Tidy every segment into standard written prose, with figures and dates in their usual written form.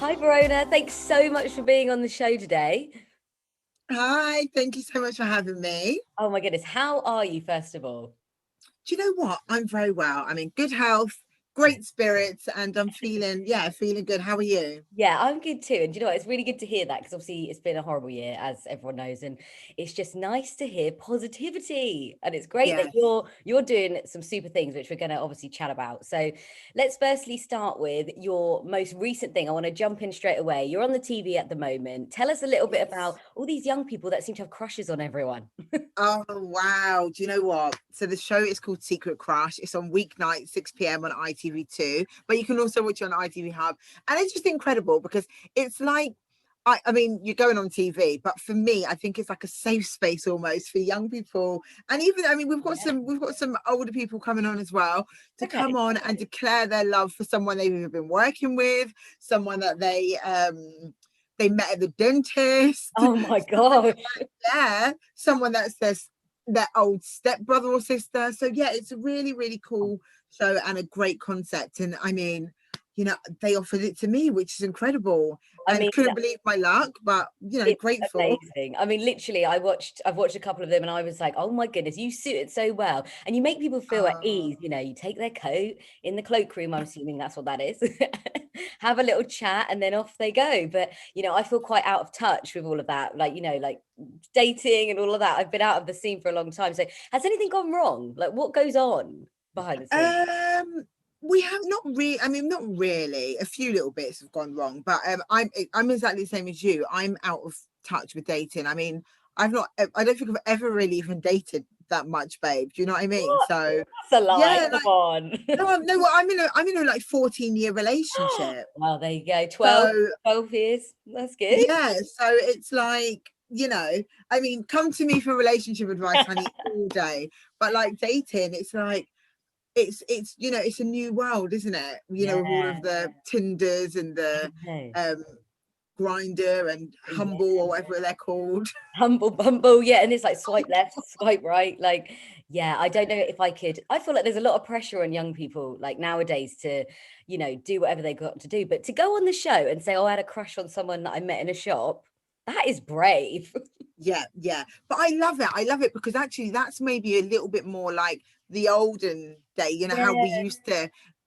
Hi, Verona. Thanks so much for being on the show today. Hi, thank you so much for having me. Oh my goodness. How are you, first of all? Do you know what? I'm very well. I'm in good health, great spirits, and I'm feeling good. How are you? Yeah, I'm good too. And do you know what? It's really good to hear that because obviously it's been a horrible year, as everyone knows, and it's just nice to hear positivity. And it's great that Yes. you're doing some super things, which we're going to obviously chat about. So let's firstly start with your most recent thing. I want to jump in straight away. You're on the TV at the moment. Tell us a little bit Yes. about all these young people that seem to have crushes on everyone. Oh wow. Do you know what? So the show is called Secret Crush. It's on weeknight, 6 p.m. on ITV2, but you can also watch it on ITV Hub. And it's just incredible because it's like I mean, you're going on TV, but for me, I think it's like a safe space almost for young people. And even, I mean, Yeah. we've got some older people coming on as well to come Okay. on and declare their love for someone they've either been working with, someone that they met at the dentist, Oh my gosh. yeah, someone that's their old stepbrother or sister. So yeah, it's a really, really cool show and a great concept. And I mean, they offered it to me, which is incredible. I And mean, couldn't believe my luck, but it's grateful. amazing. I mean, literally, I've watched a couple of them and I was like, oh my goodness, you suit it so well. And you make people feel at Oh, ease. You take their coat in the cloakroom, I'm assuming that's what that is. Have a little chat and then off they go. But I feel quite out of touch with all of that. Like dating and all of that. I've been out of the scene for a long time. So has anything gone wrong? Like what goes on behind the scenes? um, we have not really. I mean, not really. A few little bits have gone wrong, but I'm exactly the same as you. I'm out of touch with dating. I mean, I've not. I don't think I've ever really even dated that much, babe. Do you know what I mean? What? So That's a lie. yeah, Come like on. no, no. Well, I'm in a like 14-year relationship. Well, there you go. 12, So 12 years. That's good. yeah, so it's like, I mean, come to me for relationship advice, honey, all day. But like dating, it's like it's a new world, isn't it? With all Yeah. of the Tinders and I the know. um Grinder and Yeah. Humble or whatever they're called. Humble Bumble. Yeah. And it's like swipe left, swipe right. Like, yeah, I don't know if I could. I feel like there's a lot of pressure on young people like nowadays to, do whatever they got to do. But to go on the show and say, oh, I had a crush on someone that I met in a shop, that is brave. Yeah, yeah. But I love it. I love it because actually that's maybe a little bit more like the olden day, how Yeah. we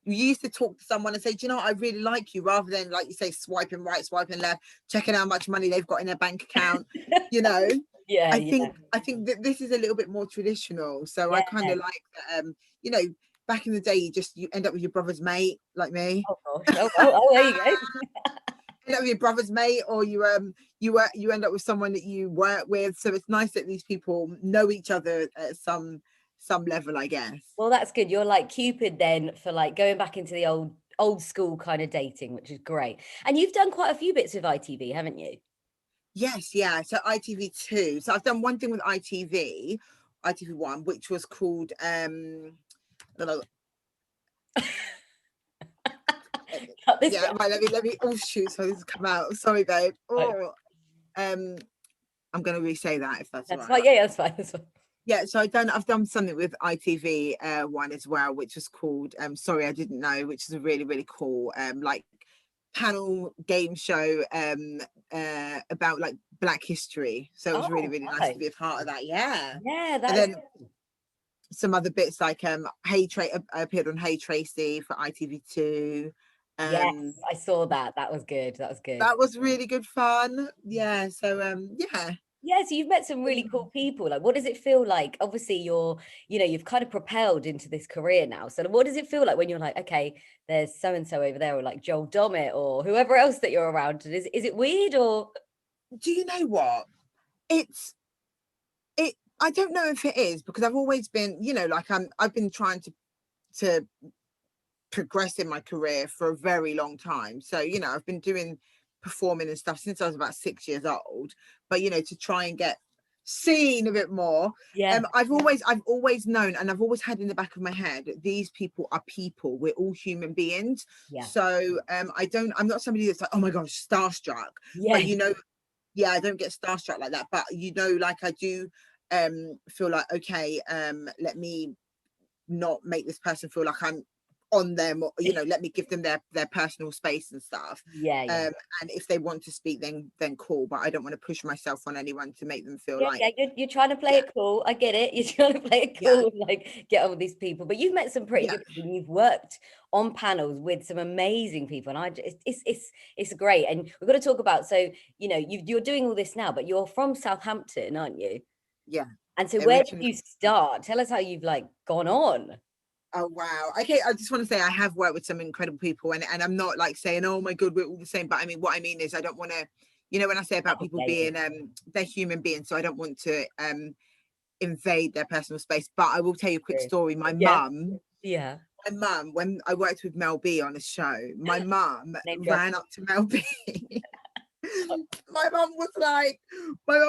used to talk to someone and say, do you know what, I really like you, rather than like you say, swiping right, swiping left, checking how much money they've got in their bank account, you know. Yeah. I Yeah. think I think that this is a little bit more traditional. So I Yeah. kind of like that, you know, back in the day you end up with your brother's mate, like me. Oh gosh. Oh, there you go. End up with your brother's mate, or you end up with someone that you work with. So it's nice that these people know each other at some level, I guess. Well, that's good. You're like Cupid then for like going back into the old school kind of dating, which is great. And you've done quite a few bits with ITV, haven't you? Yes, yeah. So ITV2. So I've done one thing with ITV1, which was called Cut this yeah, bit. right, let me oh shoot, so this has come out. Sorry, babe. out. Oh, um I'm gonna re-say that if that's all That's right. fine. Yeah, that's fine. That's fine. Yeah, so I've done something with ITV one as well, which was called Sorry I Didn't Know, which is a really, really cool like panel game show about like Black history. So it was really, Oh, really nice to nice. be a part of that. Yeah. Yeah, And that is then some other bits like I appeared on Hey Tracy for ITV2. yes, Um I saw that. That was good. That was good. that was really good fun. Yeah. So yeah. Yeah, so you've met some really cool people. Like, what does it feel like? Obviously, you've kind of propelled into this career now. So, what does it feel like when you're like, okay, there's so and so over there, or like Joel Dommett, or whoever else that you're around? Is it weird or? Do you know what? It's it I don't know if it is, because I've always been, like I've been trying to progress in my career for a very long time. So, I've been doing performing and stuff since I was about 6 years old. But, to try and get seen a bit more. Yeah, I've always known, and I've always had in the back of my head, these people are people. We're all human beings. yeah, So I'm not somebody that's like, oh my gosh, starstruck. But yeah. yeah, I don't get starstruck like that. But like I do feel like, okay, let me not make this person feel like I'm on them, or let me give them their personal space and stuff. Yeah, yeah. And if they want to speak, then cool, but I don't want to push myself on anyone to make them feel Yeah, like, yeah, you're trying to play it cool. I get it. You're trying to play it yeah, cool, like get on with these people. But you've met some pretty yeah, good people, and you've worked on panels with some amazing people, and it's great. And we've got to talk about, so you're doing all this now, but you're from Southampton, aren't you? yeah. And so where did Originally. you start? Tell us how you've like gone on. Oh wow. Okay, I just want to say I have worked with some incredible people, and I'm not like saying, oh my god, we're all the same, but I mean, what I mean is I don't want to, when I say about Oh, people yeah, being they're human beings, so I don't want to invade their personal space. But I will tell you a quick yeah. story. Yeah, yeah. My mum, when I worked with Mel B on a show, my mum Name drop. ran up to Mel B. My mum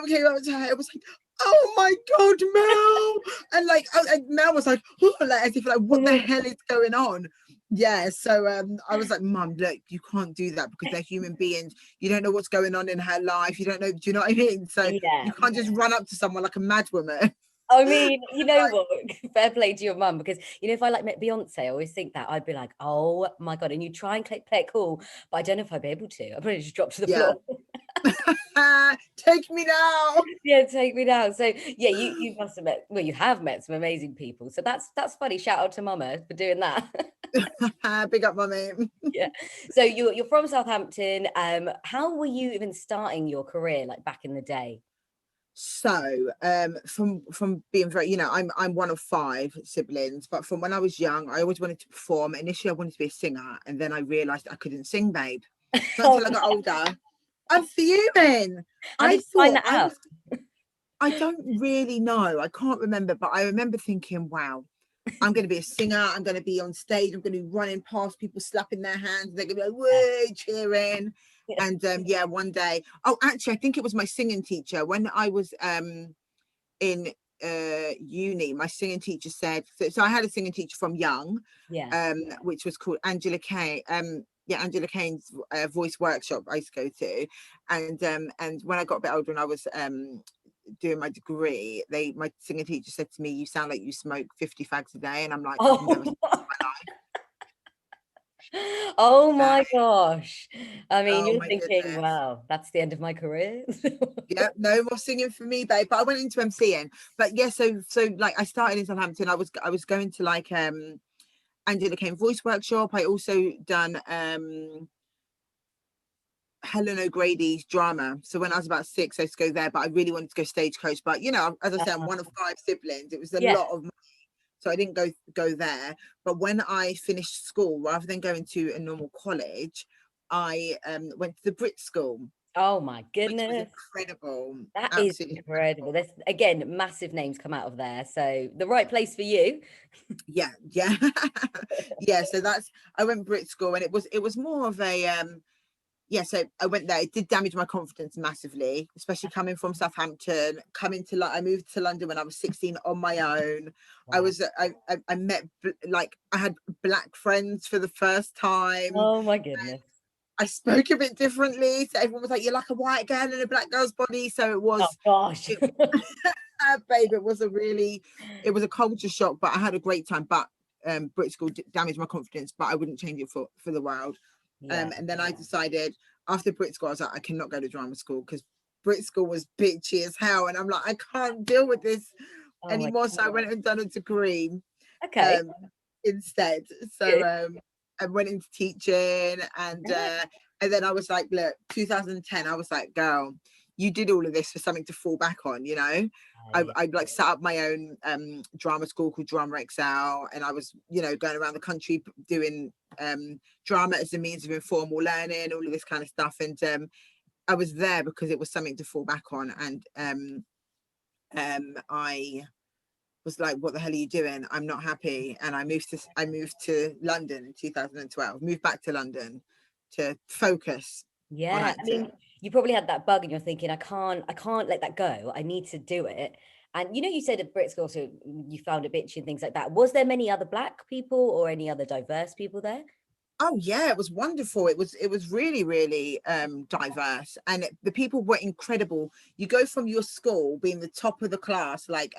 came up to her, it was like, oh my god, Mel, and like Mel was like, oh, like as if like, what the hell is going on? Yeah, so I was like, mum, look, you can't do that because they're human beings. You don't know what's going on in her life. You don't know, do you know what I mean? So Yeah. you can't just run up to someone like a mad woman. I mean, you know what? Fair play to your mum, because if I like met Beyonce, I always think that I'd be like, oh my god, and you try and play it cool, but I don't know if I'd be able to. I'd probably just drop to the Yeah. floor. Take me now. Yeah, take me down. So yeah, you must have met, well, you have met some amazing people. So that's funny. Shout out to Mama for doing that. Big up, mummy. Yeah. So you're from Southampton. How were you even starting your career like back in the day? So from being very, I'm one of 5 siblings, but from when I was young, I always wanted to perform. Initially I wanted to be a singer, and then I realized I couldn't sing, babe. Not until I got older. I'm fuming. How I did you find thought that out? I don't really know, I can't remember, but I remember thinking, wow, I'm going to be a singer, I'm going to be on stage, I'm going to be running past people, slapping their hands, they're going to be like, woo, cheering. And yeah, one day, oh, actually, I think it was my singing teacher when I was in uni. My singing teacher said, so I had a singing teacher from young, Yeah. which was called Angela Kane. Yeah, Angela Kane's voice workshop I used to go to, and when I got a bit older and I was doing my degree, my singing teacher said to me, you sound like you smoke 50 fags a day, and I'm like, I've never smoked in my life. Oh my gosh. I mean, Oh you're my thinking, goodness. wow, that's the end of my career. Yeah, no more singing for me, babe. But I went into MCing. But yeah, so like I started in Southampton. I was going to like Angela Kane voice workshop. I also done Helen O'Grady's drama. So when I was about 6, I used to go there, but I really wanted to go stagecoach. But as I said, I'm one of 5 siblings. It was a Yeah. lot of money, so I didn't go there. But when I finished school, rather than going to a normal college, I went to the Brit School. Oh my Which was goodness. incredible. That is Absolutely incredible. incredible. There's again massive names come out of there. So the right place for you. Yeah. Yeah, so I went Brit School, and it was more of a yeah, so I went there. It did damage my confidence massively, especially coming from Southampton. I moved to London when I was 16 on my own. Wow. I met like I had black friends for the first time. Oh my goodness. I spoke a bit differently, so everyone was like, "You're like a white girl in a black girl's body." So it Oh was, gosh. babe, it was a culture shock, but I had a great time. But Brit School damaged my confidence, but I wouldn't change it for the world. Yeah. And then I decided after Brit School, I was like, I cannot go to drama school because Brit School was bitchy as hell, and I'm like, I can't deal with this Oh my anymore. So I went and done a degree okay. instead. Good. So I went into teaching, and then I was like, look, 2010, I was like, girl, you did all of this for something to fall back on, I like set up my own drama school called Drama Excel, and I was going around the country doing drama as a means of informal learning, all of this kind of stuff. And I was there because it was something to fall back on. And I was like, what the hell are you doing? I'm not happy. And I moved to London in 2012, moved back to London to focus on Yeah. I acting. mean, you probably had that bug and you're thinking, I can't let that go. I need to do it. And you said at Brit School, so you found it bitchy and things like that. Was there many other black people or any other diverse people there? Oh yeah, it was wonderful. It was really, really diverse, and the people were incredible. You go from your school being the top of the class, like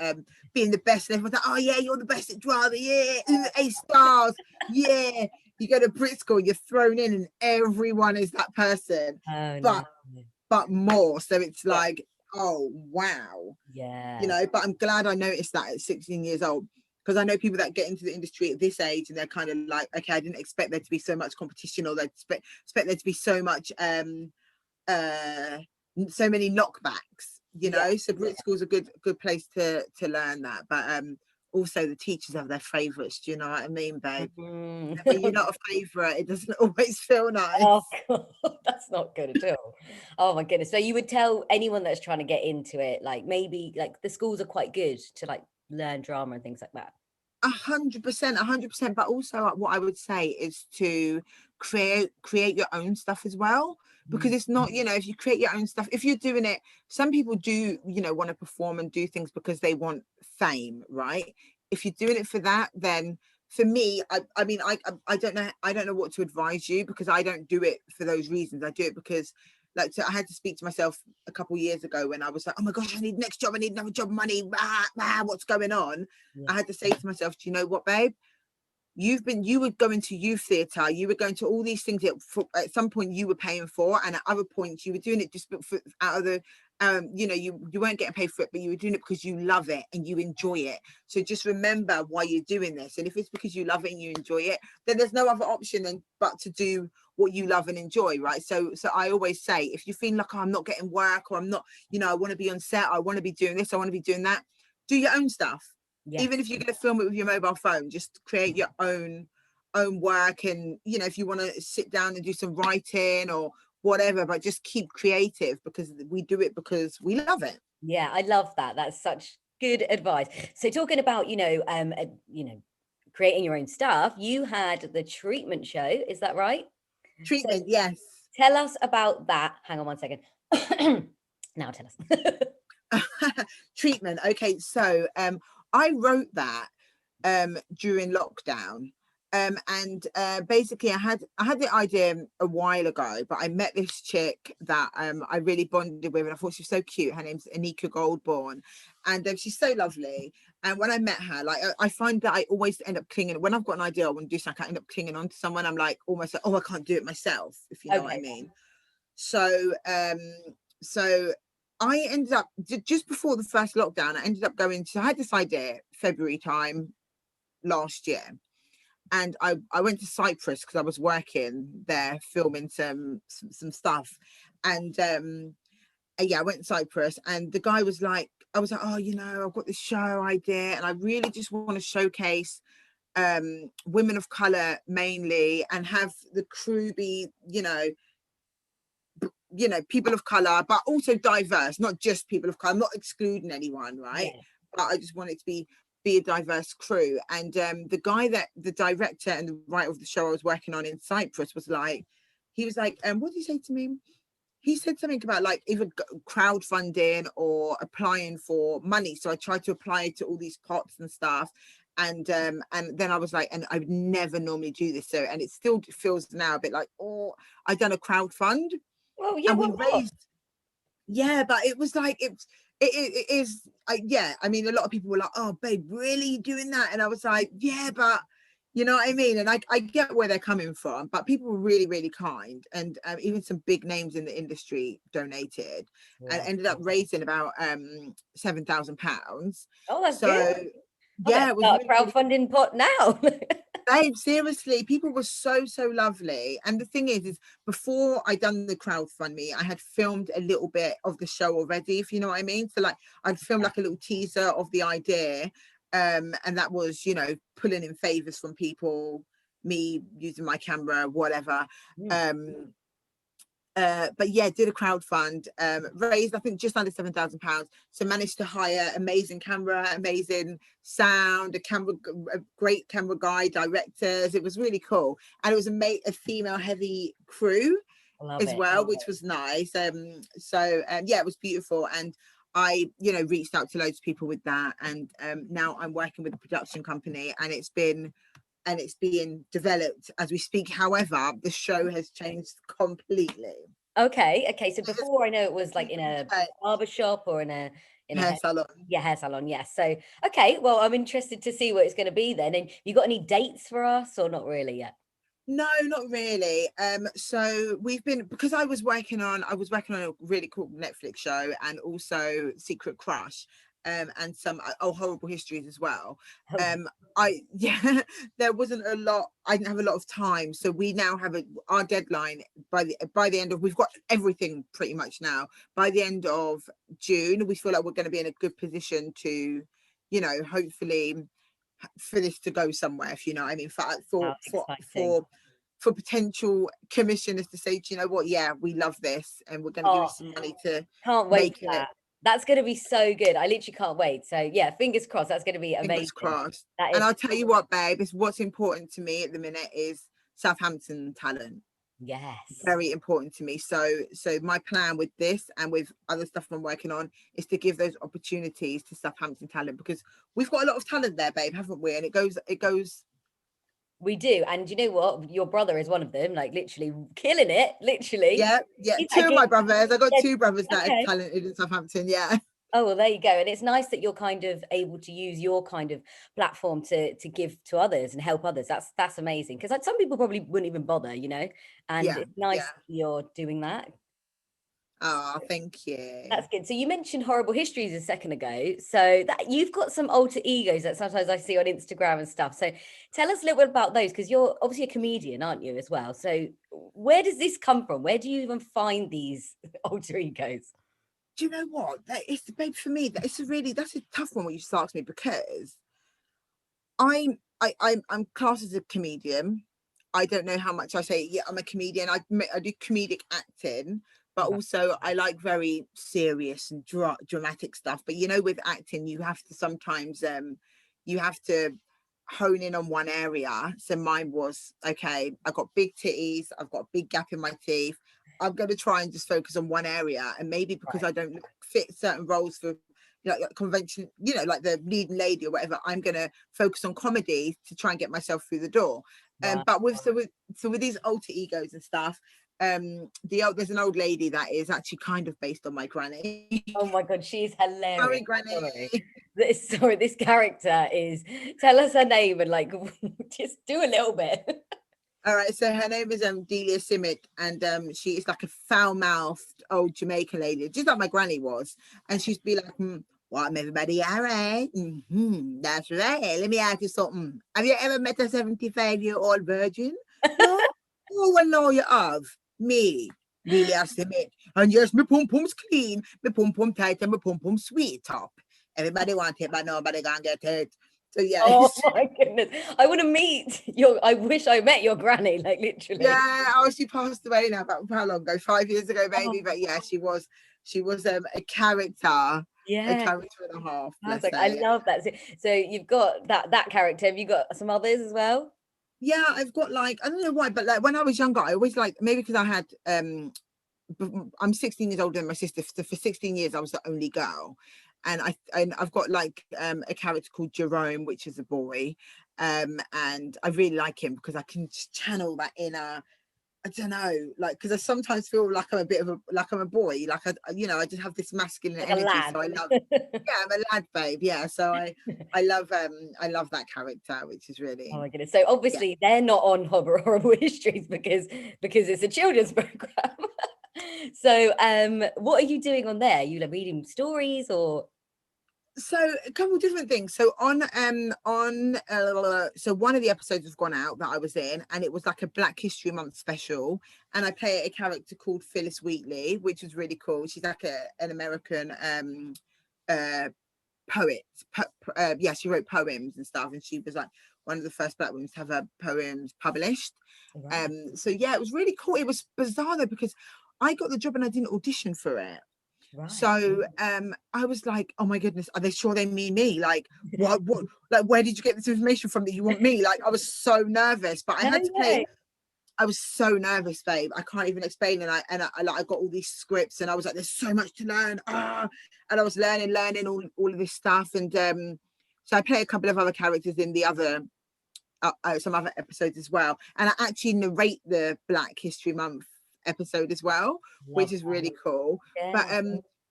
being the best, and everyone's like, oh yeah, you're the best at drama, yeah, A stars, yeah. You go to Brit School, you're thrown in, and everyone is that person, Oh no. but more. So it's Yeah. like, oh wow, Yeah. But I'm glad I noticed that at 16 years old, because I know people that get into the industry at this age and they're kind of like, okay, I didn't expect there to be so much competition, or they expect there to be so much uh so many knockbacks, Yeah. so Brit School's a good place to learn that. But also the teachers have their favorites, do you know what I mean, babe? Mhm. When you're not a favorite, it doesn't always feel nice. Oh God, that's not good at all. Oh my goodness. So you would tell anyone that's trying to get into it, like maybe like the schools are quite good to like learn drama and things like that. 100%, 100%. But also, what I would say is to create your own stuff as well, because Mm. it's not, if you create your own stuff, if you're doing it, some people do, want to perform and do things because they want fame, right? If you're doing it for that, then for me, I mean, I don't know what to advise you, because I don't do it for those reasons. I do it because, like, so I had to speak to myself a couple of years ago when I was like, oh my gosh, I need next job, I need another job, money, what's going on? Yeah. I had to say to myself, do you know what, babe? You were going to youth theatre, you were going to all these things that at some point you were paying for, and at other points you were doing it just out of the you weren't getting paid for it, but you were doing it because you love it and you enjoy it. So just remember why you're doing this, and if it's because you love it and you enjoy it, then there's no other option than but to do what you love and enjoy, right? So I always say, if you feel like, oh, I'm not getting work, or I'm not, I want to be on set, I want to be doing this, I want to be doing that, do your own stuff. Yes. Even if you're going to film it with your mobile phone, just create your own work. And if you want to sit down and do some writing or whatever, but just keep creative, because we do it because we love it. Yeah, I love that. That's such good advice. So talking about, creating your own stuff, you had the treatment show, is that right? So Treatment, yes. tell us about that. Hang on one second. Now tell us. Treatment. Okay, so I wrote that during lockdown. And basically I had the idea a while ago, but I met this chick that I really bonded with, and I thought she was so cute. Her name's Anika Goldborn, and she's so lovely. And when I met her, like, I find that I always end up clinging, when I've got an idea I want to do something, I end up clinging on to someone. I'm like, almost like, oh, I can't do it myself, if you know what I Okay. mean. So so I ended up just before the first lockdown, I ended up I had this idea February time last year, and I went to Cyprus because I was working there filming some stuff. And yeah, I went to Cyprus, and the guy was like, I was like, oh, I've got this show idea, and I really just want to showcase women of color mainly, and have the crew be, people of color, but also diverse, not just people of color. I'm not excluding anyone, right? Yeah. But I just want it to be a diverse crew. And the director and the writer of the show I was working on in Cyprus was like, he was like, what did he say to me? He said something about like either crowdfunding or applying for money. So I tried to apply to all these pots and stuff. And then I was like, and I would never normally do this. So, and it still feels now a bit like, oh, I've done a crowdfund, Well, yeah, and we what? raised, yeah, but it was like, it is, yeah, I mean, a lot of people were like, oh babe, really doing that? And I was like, yeah, but you know what I mean? And I get where they're coming from, but people were really, really kind. And even some big names in the industry donated, and Yeah. ended up raising about £7,000. Oh, that's good. So I'm gonna yeah, it was start a really, really, crowdfunding pot now. babe, seriously, people were so lovely. And the thing is before I done the crowdfunding, I had filmed a little bit of the show already, if you know what I mean. So like I'd filmed like a little teaser of the idea, and that was, pulling in favors from people, me using my camera, whatever. Mm. But yeah, did a crowdfund, raised I think just under £7,000. So managed to hire amazing camera, amazing sound, a great camera guy, directors. It was really cool, and it was a female heavy crew I love as it. well, which was nice. So yeah, it was beautiful, and I reached out to loads of people with that, and now I'm working with a production company, and it's been and it's being developed as we speak. However, the show has changed completely. Okay. So before, I know it was like in a barber shop or in a Hair salon. Yeah, hair salon. Yes. So okay, well, I'm interested to see what it's going to be then. And you got any dates for us, or not really yet? No, not really. So we've been, because I was working on a really cool Netflix show, and also Secret Crush, and some horrible histories as well. Oh, There wasn't a lot. I didn't have a lot of time, so we now have our deadline by the end of. We've got everything pretty much now. By the end of June, we feel like we're going to be in a good position to, hopefully for this to go somewhere, if you know what I mean, how exciting. for potential commissioners to say, do you know what, yeah, we love this and we're going to give you Oh, some money to can't wait make for it. that. That's going to be so good. I literally can't wait. So yeah, fingers crossed. That's going to be Fingers amazing. crossed. That And is. I'll tell you what, babe, is what's important to me at the minute is Southampton talent. Yes. Very important to me. So my plan with this and with other stuff I'm working on is to give those opportunities to Southampton talent, because we've got a lot of talent there, babe, haven't we? And it goes. We do. And you know what? Your brother is one of them, like literally killing it, literally. Yeah. He's Two of again, my brothers. I got yeah, two brothers that are okay. talented in Southampton. Yeah. Oh, well, there you go. And it's nice that you're kind of able to use your kind of platform to give to others and help others. That's amazing. Because like some people probably wouldn't even bother, and Yeah. it's nice Yeah. that you're doing that. Oh, thank you. That's good. So you mentioned horrible histories a second ago. So that you've got some alter egos that sometimes I see on Instagram and stuff. So tell us a little bit about those, because you're obviously a comedian, aren't you, as well? So where does this come from? Where do you even find these alter egos? Do you know what? It's, babe, for me, that's a tough one when you just asked me, because I'm classed as a comedian. I don't know how much I say, yeah, I'm a comedian. I do comedic acting, but Right. also I like very serious and dramatic stuff. But with acting, you have to sometimes you have to hone in on one area. So mine was, okay, I've got big titties, I've got a big gap in my teeth. I'm going to try and just focus on one area, and maybe because I don't fit certain roles for like convention, like the leading lady or whatever, I'm going to focus on comedy to try and get myself through the door. Wow. But with these alter egos and stuff, there's an old lady that is actually kind of based on my granny. Oh my God, she's Sorry, hilarious. granny. Sorry. This character is, tell us her name and like just do a little bit. All right, so her name is Delia Simic, and she is like a foul-mouthed old Jamaican lady, just like my granny was. And she'd be like, "What, everybody, all right? That's right. Let me ask you something. Have you ever met a 75-year-old virgin? No? Oh, well, no, you have. Me, Delia Simic. And yes, my pum-pum's clean, my pum-pum tight, and my pum-pum sweet top. Everybody want it, but nobody gonna get it. So yeah." Oh my goodness. I want to meet I wish I met your granny, like literally. Yeah, she passed away now, about how long ago? 5 years ago, maybe. Oh, But yeah, she was a character, a yeah. character and a half. Bless Perfect. I her. Yeah. love that. So you've got that character. Have you got some others as well? Yeah, I've got like, I don't know why, but like when I was younger, I always like, maybe because I had I'm 16 years older than my sister, so for 16 years I was the only girl. And I've got like a character called Jerome, which is a boy. And I really like him because I can just channel that inner, I don't know, like, because I sometimes feel like I'm a boy, like I just have this masculine Like a energy. lad. So I love, yeah, I'm a lad, babe. Yeah, so I love that character, which is Oh really, my goodness. So yeah. obviously they're not on Horrible Histories because it's a children's program. So what are you doing on there? You like reading stories or? So a couple of different things. So so one of the episodes has gone out that I was in, and it was like a Black History Month special, and I play a character called Phyllis Wheatley, which was really cool. She's like an American poet. Yeah, she wrote poems and stuff, and she was like one of the first Black women to have her poems published. Right. So yeah, it was really cool. It was bizarre though, because I got the job and I didn't audition for it. Right. So I was like, oh my goodness, are they sure they mean me? Like, what, like, where did you get this information from that you want me? Like, I was so nervous, but I No had to play. way. I was so nervous, babe. I can't even explain. And I got all these scripts, and I was like, there's so much to learn. And I was learning all of this stuff. And so I play a couple of other characters in the other some other episodes as well, and I actually narrate the Black History Month episode as well, Love which is that. really cool. But Yeah.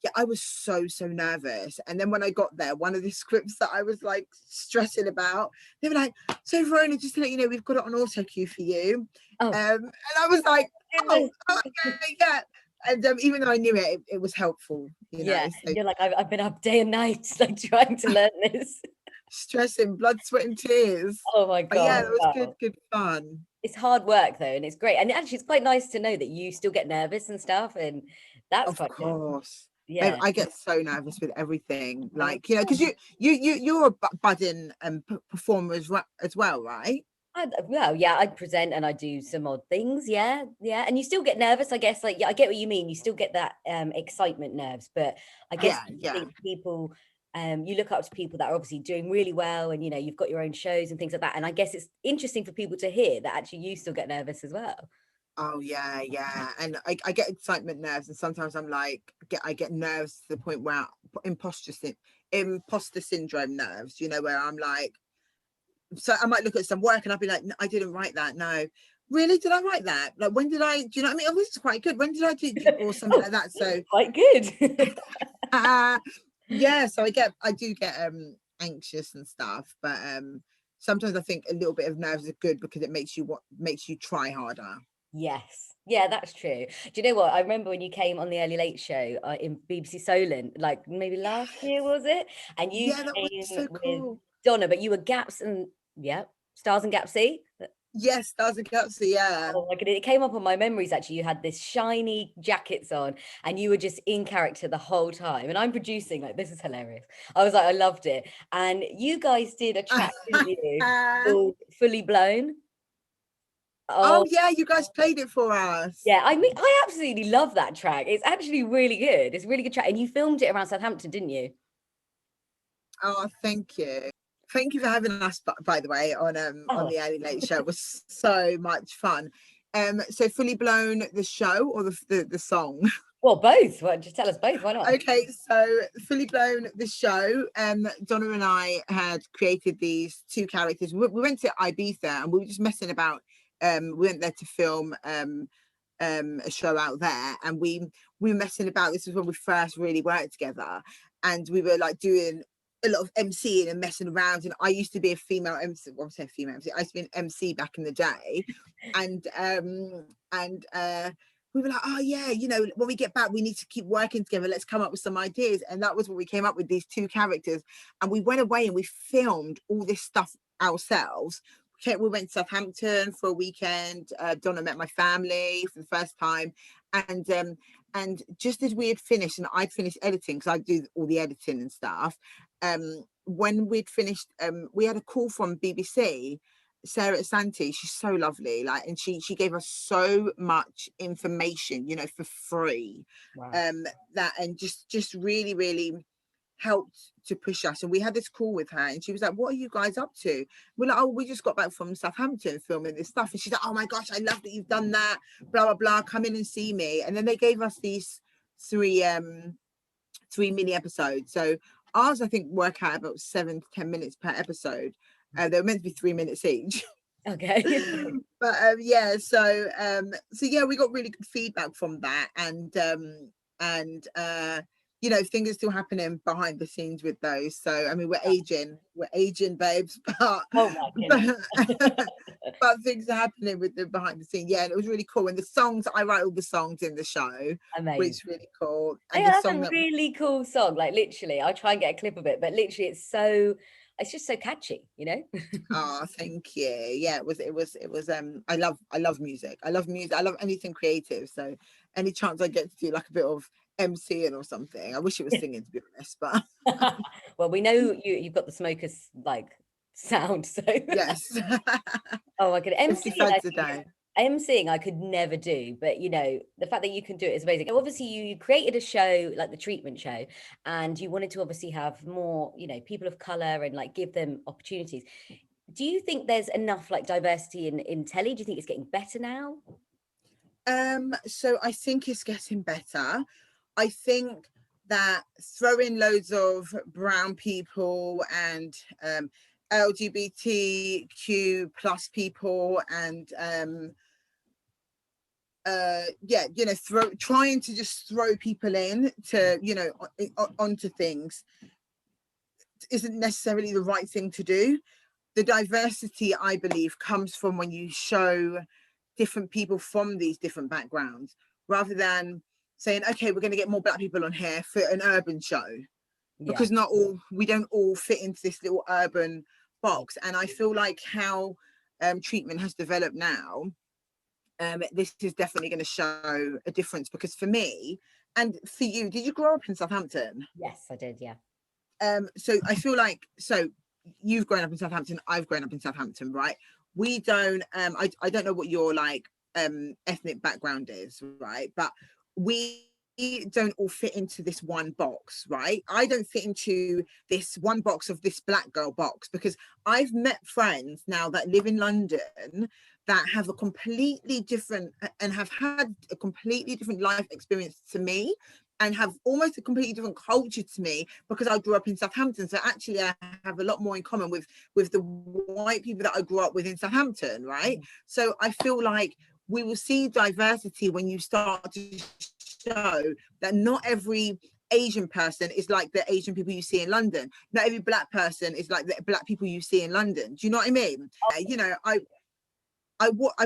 yeah, I was so nervous, and then when I got there, one of the scripts that I was like stressing about, they were like, "So Verona, just to let you know, we've got it on auto cue for you," Oh, and I was like, "Oh, goodness. okay, yeah." And even though I knew it was helpful, you know. Yeah, So you're like, I've been up day and night, like trying to learn this. stressing, blood, sweat, and tears. Oh my But yeah, God. it was Wow. good fun. It's hard work though, and it's great. And actually, it's quite nice to know that you still get nervous and stuff, and that's Of quite good. course. Babe, Yeah. I get so nervous with everything. Oh, Like, you know, because you're a budding performer as well, right? well, yeah, I present and I do some odd things. Yeah, yeah. And you still get nervous, I guess. Like, yeah, I get what you mean. You still get that excitement nerves, but I guess Yeah, I yeah. think people, you look up to people that are obviously doing really well, and you've got your own shows and things like that. And I guess it's interesting for people to hear that actually you still get nervous as well. Oh yeah, yeah. And I get excitement nerves, and sometimes I'm like I get nerves to the point where imposter syndrome nerves, you know, where I'm like, so I might look at some work and I'll be like, "No, I didn't write that. No, really, did I write that? Like, when did I? Do you know what I mean? Oh, this is quite good. When did I do or something Oh, like that?" So, quite good. yeah. So I do get anxious and stuff, but sometimes I think a little bit of nerves are good because it makes you try harder. Yes. Yeah, that's true. Do you know what? I remember when you came on the Early Late Show in BBC Solent, like maybe last year, was it? And you Yeah, that was came so with cool. Donna, but you were Gaps and yeah, Stars and Gapsy. Yes, Stars and Galaxy. Yeah. Oh my god, it came up on my memories actually. You had this shiny jackets on and you were just in character the whole time. And I'm producing, like, this is hilarious. I was like, I loved it. And you guys did a track, didn't you? Called Fully Blown. Oh Oh yeah, you guys played it for us. yeah, I mean, I absolutely love that track. It's actually really good. It's a really good track. And you filmed it around Southampton, didn't you? Oh, thank you. Thank you for having us, by the way, on Oh, the Early Late Show. It was so much fun. So Fully Blown, the show or the song? well, both. Well, just tell us both. Why not? Okay, so Fully Blown, the show. Donna and I had created these two characters. We went to Ibiza and we were just messing about. We went there to film a show out there, and we were messing about. This was when we first really worked together, and we were like doing a lot of MCing and messing around. And I used to be a female MC. Well, I'm saying female MC. I used to be an MC back in the day, and we were like, oh yeah, you know, when we get back, we need to keep working together. Let's come up with some ideas. And that was what we came up with, these two characters. And we went away and we filmed all this stuff ourselves. We went to Southampton for a weekend. Donna met my family for the first time. And just as we had finished, and I'd finished editing, because I do all the editing and stuff. When we'd finished, we had a call from BBC, Sarah Santi. She's so lovely, like, and she gave us so much information, you know, for free. Wow. That and just really helped to push us. And we had this call with her, and she was like, "What are you guys up to?" We're like, "Oh, we just got back from Southampton filming this stuff." And she's like, "Oh my gosh, I love that you've done that. Blah blah blah. Come in and see me." And then they gave us these three mini episodes. So ours, I think, work out about 7 to 10 minutes per episode. They were meant to be 3 minutes each. Okay. But yeah, so yeah, we got really good feedback from that, and you know, things are still happening behind the scenes with those. So I mean, we're aging, babes, but Oh my goodness. but things are happening with the behind the scenes. Yeah, and it was really cool. And the songs, I write all the songs in the show, which Amazing. is really cool. And Yeah, the that's song a that really cool song. Like literally, I'll try and get a clip of it, but literally it's just so catchy, you know? oh, thank you. Yeah, it was I love music. I love music. I love anything creative. So any chance I get to do like a bit of MCing or something. I wish it was singing, to be honest, but Well, we know you've got the smokers like sound, so yes. oh my god, 50 MCing fads a day. MCing I could never do, but the fact that you can do it is amazing. Obviously, you created a show like the treatment show, and you wanted to obviously have more, people of color and like give them opportunities. Do you think there's enough like diversity in telly? Do you think it's getting better now? So I think it's getting better. I think that throwing loads of brown people and LGBTQ plus people, and yeah, you know, trying to just throw people in to, you know, onto things isn't necessarily the right thing to do. The diversity, I believe, comes from when you show different people from these different backgrounds, rather than saying, okay, we're going to get more black people on here for an urban show, because not all, we don't all fit into this little urban box. And I feel like how treatment has developed now, this is definitely going to show a difference. Because for me, and for you, did you grow up in Southampton? Yes, I did, yeah. So I feel like, so you've grown up in Southampton, I've grown up in Southampton, right? We don't, I don't know what your like ethnic background is, right? But we don't all fit into this one box, right? I don't fit into this one box of this black girl box, because I've met friends now that live in London that have a completely different, and have had a completely different life experience to me, and have almost a completely different culture to me, because I grew up in Southampton. So actually I have a lot more in common with the white people that I grew up with in Southampton, right? So I feel like we will see diversity when you start to show that not every Asian person is like the Asian people you see in London. Not every black person is like the black people you see in London. Do you know what I mean? You know, I've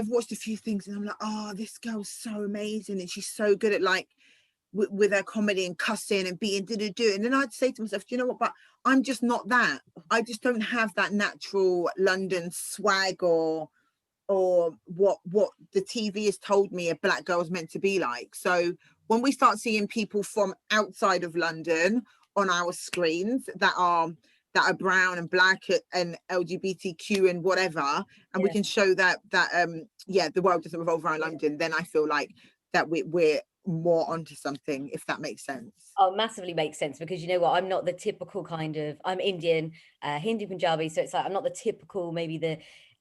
watched a few things and I'm like, oh, this girl's so amazing, and she's so good at like with her comedy and cussing and being do. And then I'd say to myself, do you know what, but I'm just not that. I just don't have that natural London swag, or what the TV has told me a black girl's meant to be like. So when we start seeing people from outside of London on our screens that are brown and black and LGBTQ and whatever, and we can show that yeah, the world doesn't revolve around London, then I feel like that we're more onto something, if that makes sense. Oh, massively makes sense, because you know what, I'm not the typical kind of, I'm Indian, Hindi Punjabi, so it's like I'm not the typical, maybe the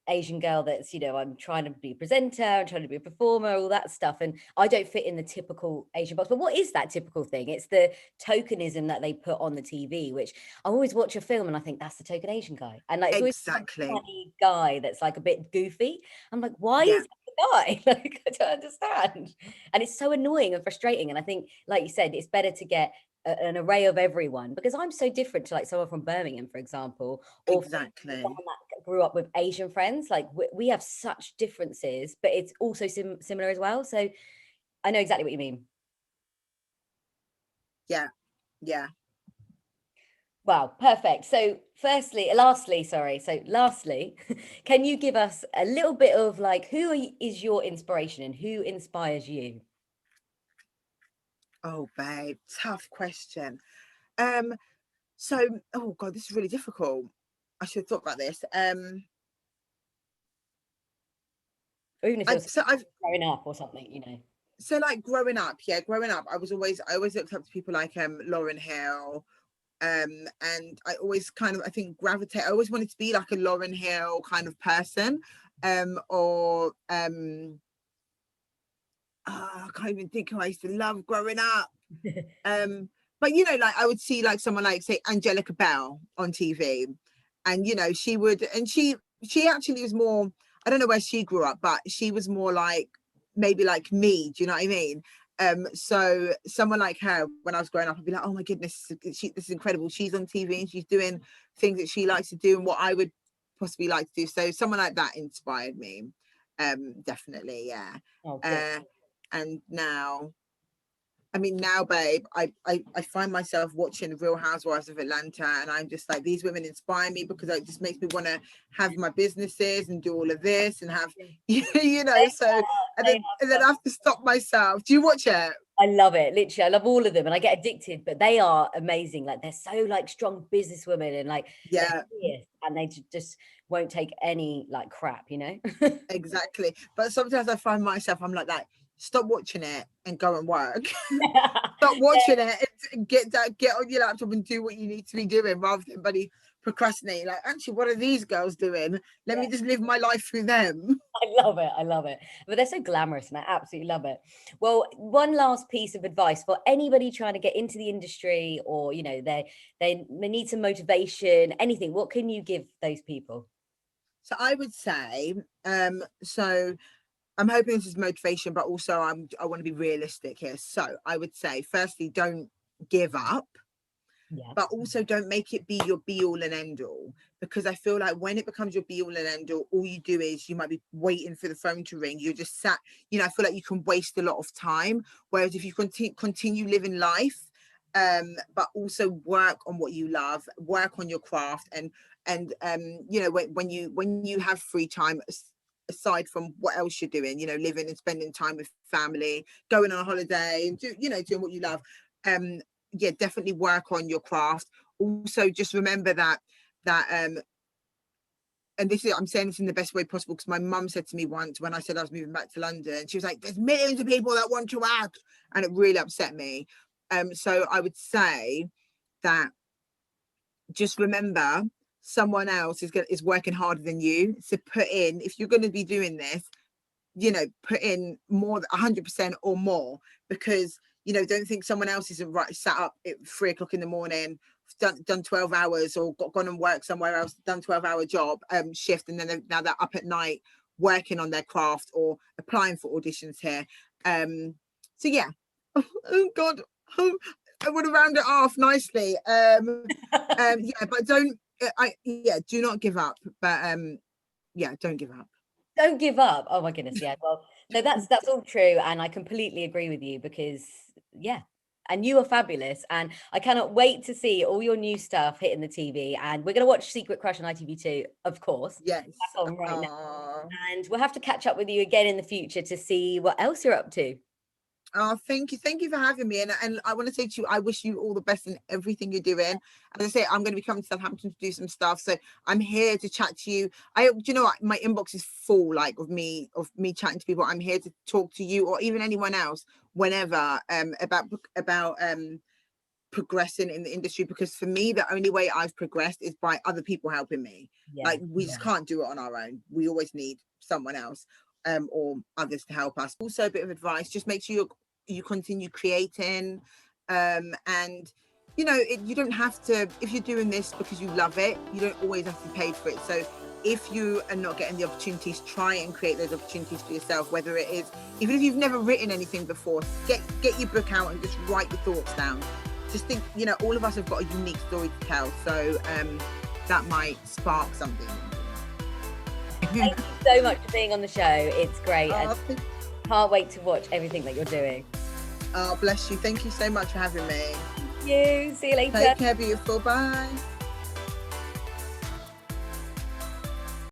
Asian girl that's, you know, I'm trying to be a presenter, I'm trying to be a performer, all that stuff, and I don't fit in the typical Asian box. But what is that typical thing? It's the tokenism that they put on the TV, which I always watch a film and I think that's the token Asian guy, and like it's always Exactly. a funny guy that's like a bit goofy. I'm like, why Yeah. is that the guy? Like, I don't understand, and it's so annoying and frustrating. And I think, like you said, it's better to get an array of everyone, because I'm so different to like someone from Birmingham, for example, or Exactly. someone that grew up with Asian friends. Like we have such differences, but it's also similar as well. So I know exactly what you mean. Yeah. Wow, perfect. So lastly, can you give us a little bit of like, who is your inspiration and who inspires you? Oh, babe, tough question. So, oh God, this is really difficult. I should have thought about this. Or even if you're I've growing up or something, you know. so like growing up, I always looked up to people like Lauryn Hill, and I always kind of, I think, gravitate. I always wanted to be like a Lauryn Hill kind of person, or I can't even think who I used to love growing up. But you know, like I would see like someone like, say, Angelica Bell on TV, and you know, she would, and she actually was more, I don't know where she grew up, but she was more like maybe like me. Do you know what I mean? So someone like her, when I was growing up, I'd be like, oh my goodness, this is incredible. She's on TV and she's doing things that she likes to do and what I would possibly like to do. So someone like that inspired me. Definitely, yeah. Oh, And now, I mean, now, babe, I find myself watching Real Housewives of Atlanta, and I'm just like, these women inspire me, because it just makes me want to have my businesses and do all of this and have, you know, so, and then I have to stop myself. Do you watch it? I love it. Literally, I love all of them, and I get addicted, but they are amazing. Like, they're so like strong businesswomen, and like, Yeah, and they just won't take any like crap, you know? exactly. But sometimes I find myself, I'm like that. Stop watching it and go and work. Stop watching it and get on your laptop and do what you need to be doing, rather than procrastinating. Like, actually, what are these girls doing? Let me just live my life through them. I love it. I love it. But they're so glamorous and I absolutely love it. Well, one last piece of advice for anybody trying to get into the industry, or, you know, they need some motivation, anything. What can you give those people? So I would say, so I'm hoping this is motivation, but also I want to be realistic here. So I would say, firstly, don't give up, Yeah. but also don't make it be your be all and end all, because I feel like when it becomes your be all and end all you do is you might be waiting for the phone to ring. You're just sat, you know, I feel like you can waste a lot of time. Whereas if you continue living life, but also work on what you love, work on your craft, and you know, when you have free time, aside from what else you're doing, you know, living and spending time with family, going on a holiday, and doing what you love, yeah, definitely work on your craft. Also, just remember that and this is, I'm saying this in the best way possible, because my mum said to me once when I said I was moving back to London, she was like, there's millions of people that want to act, and it really upset me. So I would say that just remember, someone else is working harder than you. So put in, if you're going to be doing this, you know, put in more than 100% or more, because, you know, don't think someone else isn't right, sat up at 3 o'clock in the morning, done 12 hours, or gone and worked somewhere else, done 12-hour job shift, and then now they're up at night working on their craft or applying for auditions here. So yeah. Oh God, I would have rounded it off nicely. Yeah, but do not give up. But yeah, don't give up. Don't give up. Oh my goodness. Yeah. Well, no, that's all true. And I completely agree with you because, yeah. And you are fabulous. And I cannot wait to see all your new stuff hitting the TV. And we're going to watch Secret Crush on ITV2, of course. Yes. That's on right now. And we'll have to catch up with you again in the future to see what else you're up to. Oh, thank you for having me, and I want to say to you, I wish you all the best in everything you're doing. As I say, I'm going to be coming to Southampton to do some stuff, so I'm here to chat to you. Do you know what, my inbox is full, like, of me chatting to people. I'm here to talk to you or even anyone else whenever about progressing in the industry, because for me the only way I've progressed is by other people helping me. Like, we just can't do it on our own. We always need someone else or others to help us. Also, a bit of advice, just make sure you continue creating, and you know, you don't have to, if you're doing this because you love it, you don't always have to be paid for it. So if you are not getting the opportunities, try and create those opportunities for yourself, whether it is, even if you've never written anything before, get your book out and just write your thoughts down. Just think, you know, all of us have got a unique story to tell, so that might spark something. Thank you so much for being on the show. It's great. Can't wait to watch everything that you're doing. Oh, bless you. Thank you so much for having me. Thank you. See you later. Take care, beautiful. Bye.